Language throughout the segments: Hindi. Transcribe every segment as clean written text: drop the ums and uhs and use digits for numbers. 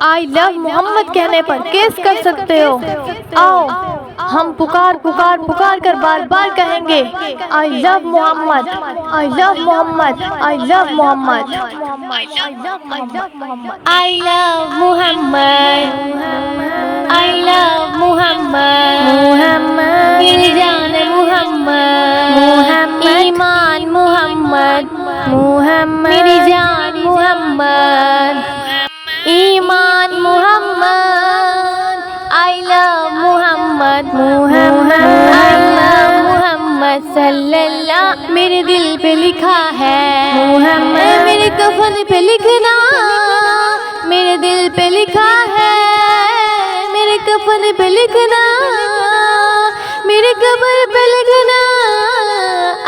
आई लव मोहम्मद कहने पर केस कर सकते हो। आओ हम पुकार पुकार पुकार कर बार बार कहेंगे I love Muhammad, I love Muhammad, I love Muhammad, I love Muhammad, I love Muhammad, मेरी जान मोहम्मद, ईमान मोहम्मद, मेरी जान मोहम्मद, ईमान Muhammad, I love Muhammad, I love Mohammad सल्लल्लाह। मेरे दिल पे लिखा है मोहम्मद, मेरे कफन पे लिखना, मेरे दिल पे लिखा है, मेरे कफन पे लिखना, मेरे कब्र पे लिखना,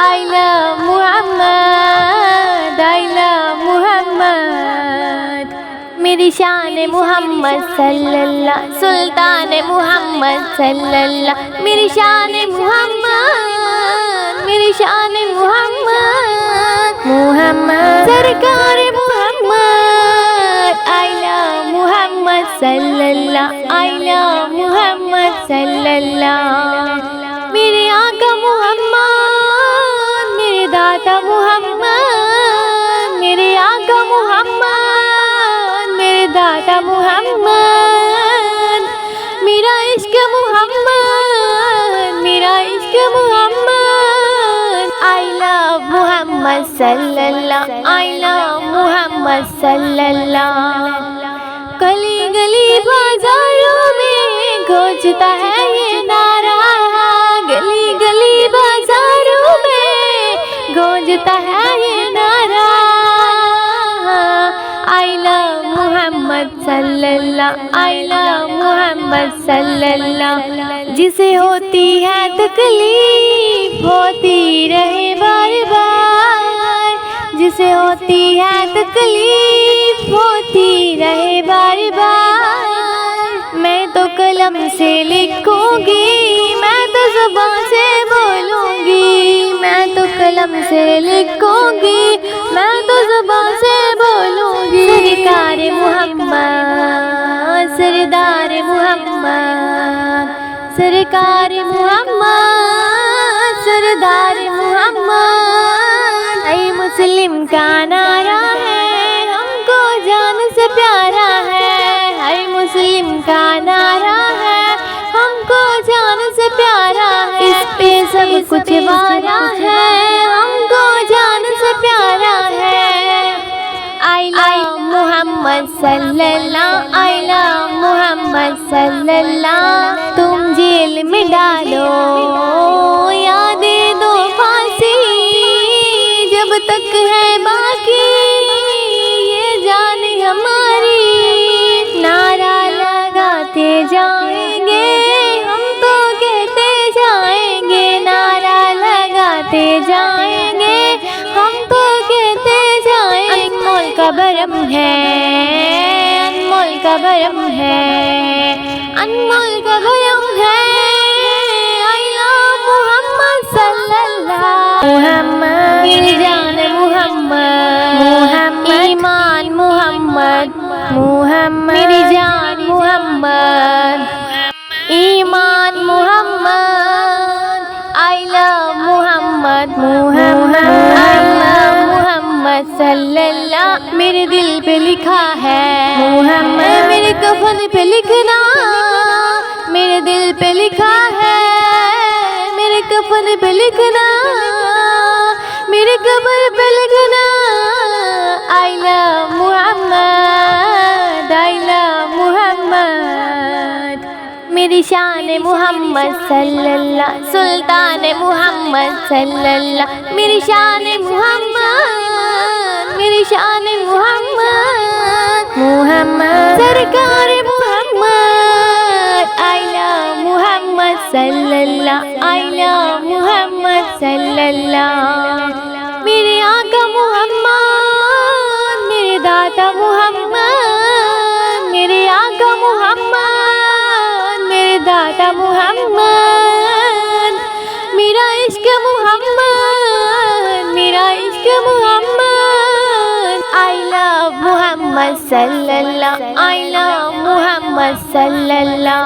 I love Muhammad, I love Muhammad, मेरी शान मोहम्मद सल्लल्लाह, सुल्तान मोहम्मद सल्लल्लाह, मेरी शान मोहम्मद, मेरी शान मोहम्मद, सरकार मोहम्मद, आई लव मोहम्मद सल्लल्लाह, आई लव मोहम्मद सल्लल्लाह, मेरे आका मोहम्मद, मेरे दाता मोहम्मद, मेरे आका मोहम्मद, मेरे दाता मोहम्मद, मेरा इश्क मोहम्मद, मेरा इश्क मोहम्मद, आई लव मोहम्मद सल्लल्लाह, आई लव मोहम्मद सल्लल्लाह। गली गली बाजारों में गूंजता है ये नारा, गली गली बाजारों में गूंजता है ये नारा, आई लव मोहम्मद सल्लल्लाह, आई लव मोहम्मद सल्लल्लाह। जिसे होती है तकलीफ होती रहे बार बार, जिसे होती है तकलीफ होती रहे बार बार, मैं तो कलम से लिखूंगी, मैं तो ज़ुबान से बोलूंगी, मैं तो कलम से लिखूंगी, मैं तो ज़ुबान से बोलूंगी। सरकार मोहम्मद, सरदार मोहम्मद, सरकार मोहम्मद, सरदार मोहम्मद, ऐ मुस्लिम का नारा है, हमको जान से प्यारा है, ऐ मुस्लिम का नारा है, हमको जान से प्यारा है, इस पे सब कुछ वारा है, हमको जान से प्यारा है, आई लव मोहम्मद सल्लल्लाह, आई लव मोहम्मद सल्लल्लाह। तुम जेल में डालो या दे दो फांसी, जब तक है बाकी ये जान हमारी, नारा लगाते जाएंगे हम तो कहते जाएंगे, नारा लगाते जाएंगे हम तो कहते जाएंगे। अनमोल का भरम है, अनमोल का भरम है, अनमोल का भरम है, आई लव मोहम्मद सल्लल्लाह, मोहम्मद मेरी जान मोहम्मद, ईमान मोहम्मद, मेरी जान मोहम्मद, ईमान Muhammad, I love Muhammad, I love Mohammad सल्लल्लाह। मेरे दिल पे लिखा है मोहम्मद, मेरे कफन पे लिखना, मेरे दिल पे लिखा है, मेरे कफन पे लिखना, मेरे कब्र पे लिखना, I love Muhammad, I love Muhammad, मेरी शान मोहम्मद सल्लल्लाह, सुल्तान मोहम्मद सल्लल्लाह, मेरी शान मोहम्मद, मेरी शान मोहम्मद, सरकार मोहम्मद, आई लव मोहम्मद सल्लल्लाह, आई लव मोहम्मद सल्लल्लाह। मेरे आका मोहम्मद, मेरे दाता मोहम्मद, मेरे आका मोहम्मद, मेरे दाता मोहम्मद, मेरा इश्क मोहम्मद, मेरा इश्क मोहम्मद, आई लव मोहम्मद सल्लल्लाह, आई लव मोहम्मद सल्लल्लाह।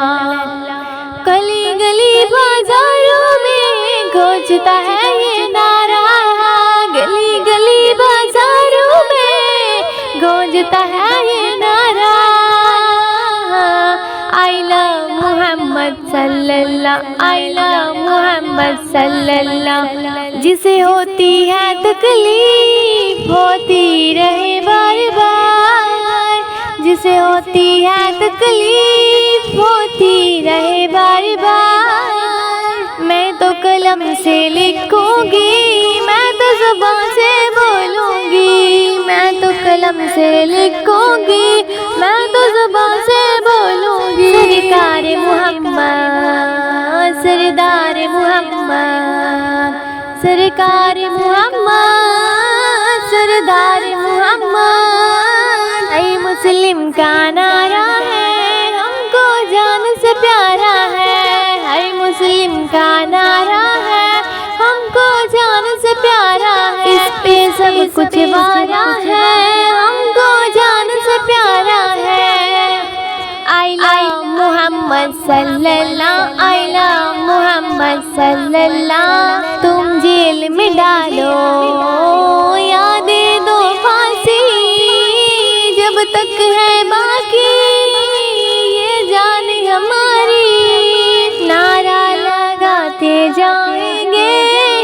गली गली बाजारों में गूंजता है ये नारा, गली गली बाजारों में गूंजता है ये नारा। आई लव मोहम्मद सल्लल्लाह, आई लव मोहम्मद सल्लल्लाह। जिसे होती है तकलीफ होती रहे बार बार, जिसे होती है तकलीफ होती रहे बार बार। मैं तो कलम से लिखूंगी, मैं तो ज़ुबान से बोलूंगी, मैं तो कलम से लिखूंगी, मैं तो ज़ुबान से बोलूंगी। सरकार मोहम्मद, सरदार मोहम्मद, सरकार मोहम्मद, सरदार मोहम्मद। ऐ मुस्लिम का नारा है, हमको जान से प्यारा है। हर मुस्लिम का नारा है, हमको जान से प्यारा है। इस पे सब कुछ वारा है, हमको जान से प्यारा है। आई लव मोहम्मद सल्लल्लाह, आई लव मोहम्मद सल्लल्लाह। तुम जेल में डालो या दे दो फांसी, जब तक है बाकी ये जान हमारी। नारा लगाते जाएंगे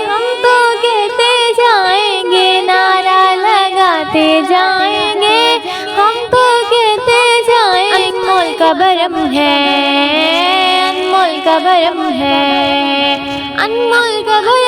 हम तो कहते जाएंगे, नारा लगाते जाएंगे हम तो कहते जाएंगे। अनमोल का भरम है, अनमोल का भरम है, अनमोल का भरम